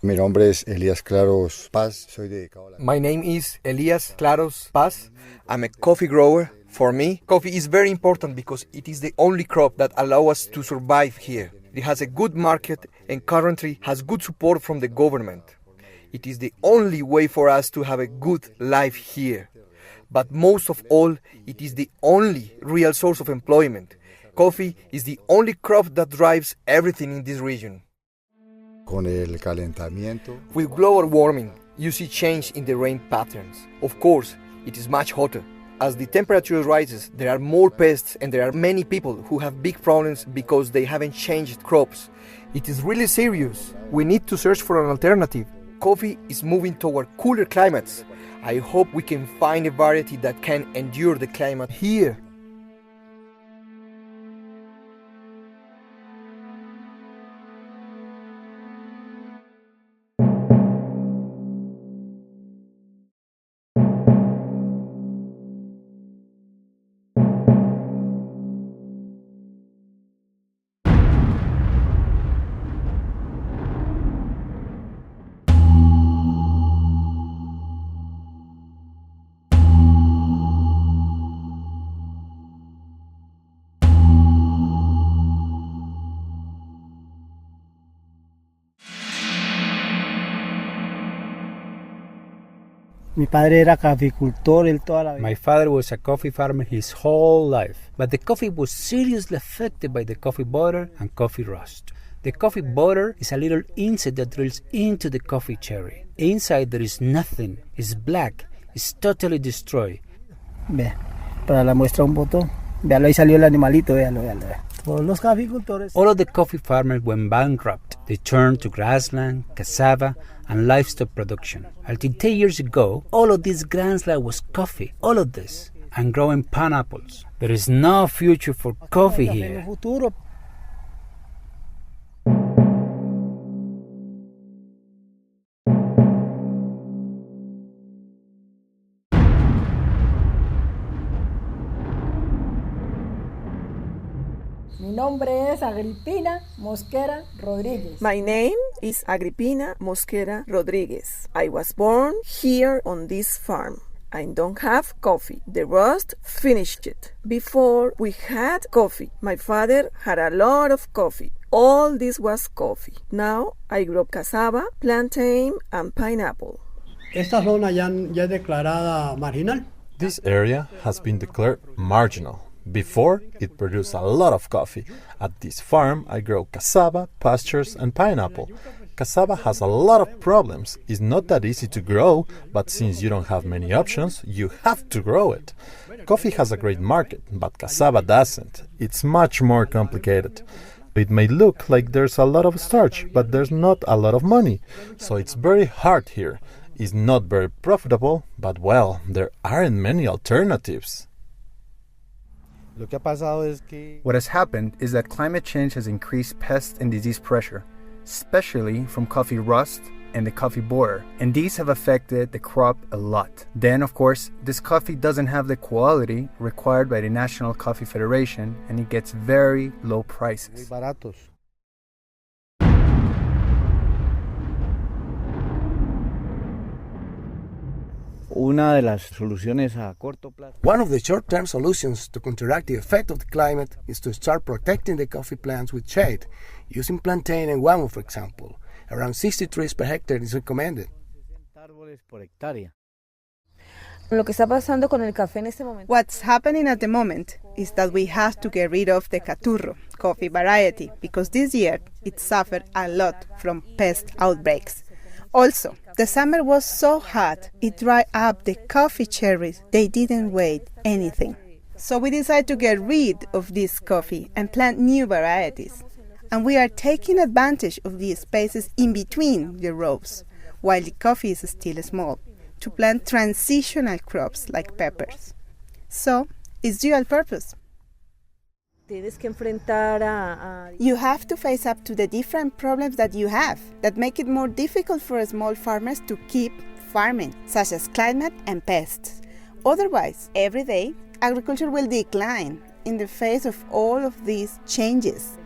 Mi nombre es Elías Claros Paz. Soy de Cauca. My name is Elias Claros Paz. I'm a coffee grower. For me, coffee is very important because it is the only crop that allows us to survive here. It has a good market and currently has good support from the government. It is the only way for us to have a good life here. But most of all, it is the only real source of employment. Coffee is the only crop that drives everything in this region. Con el calentamiento. With global warming, you see change in the rain patterns. Of course, it is much hotter. As the temperature rises, there are more pests and there are many people who have big problems because they haven't changed crops. It is really serious. We need to search for an alternative. Coffee is moving toward cooler climates. I hope we can find a variety that can endure the climate here. Mi padre era caficultor toda la vida. My father was a coffee farmer his whole life, but the coffee was seriously affected by the coffee butter and coffee rust. The coffee butter is a little insect that drills into the coffee cherry. Inside there is nothing, it's black, it's totally destroyed. Ve, para la muestra un botón. Véalo, ahí salió el animalito, véalo. Todos los caficultores. All of the coffee farmers went bankrupt. They turned to grassland, cassava, and livestock production. Until 10 years ago, all of this grassland was coffee, all of this, and growing pineapples. There is no future for coffee here. Mi nombre es Agripina Mosquera Rodríguez. My name is Agripina Mosquera Rodríguez. I was born here on this farm. I don't have coffee. The rust finished it. Before we had coffee, my father had a lot of coffee. All this was coffee. Now I grow cassava, plantain, and pineapple. Esta zona ya es declarada marginal. This area has been declared marginal. Before, it produced a lot of coffee. At this farm, I grow cassava, pastures, and pineapple. Cassava has a lot of problems. It's not that easy to grow, but since you don't have many options, you have to grow it. Coffee has a great market, but cassava doesn't. It's much more complicated. It may look like there's a lot of starch, but there's not a lot of money. So it's very hard here. It's not very profitable, but well, there aren't many alternatives. What has happened is that climate change has increased pest and disease pressure, especially from coffee rust and the coffee borer, and these have affected the crop a lot. Then, of course, this coffee doesn't have the quality required by the National Coffee Federation, and it gets very low prices. One of the short-term solutions to counteract the effect of the climate is to start protecting the coffee plants with shade, using plantain and guamo, for example. Around 60 trees per hectare is recommended. Lo que está pasando con el café en este momento. What's happening at the moment is that we have to get rid of the caturro coffee variety because this year it suffered a lot from pest outbreaks. Also, the summer was so hot, it dried up the coffee cherries. They didn't weigh anything. So we decided to get rid of this coffee and plant new varieties. And we are taking advantage of the spaces in between the rows, while the coffee is still small, to plant transitional crops like peppers. So, it's dual purpose. You have to face up to the different problems that you have that make it more difficult for small farmers to keep farming, such as climate and pests. Otherwise, every day, agriculture will decline in the face of all of these changes.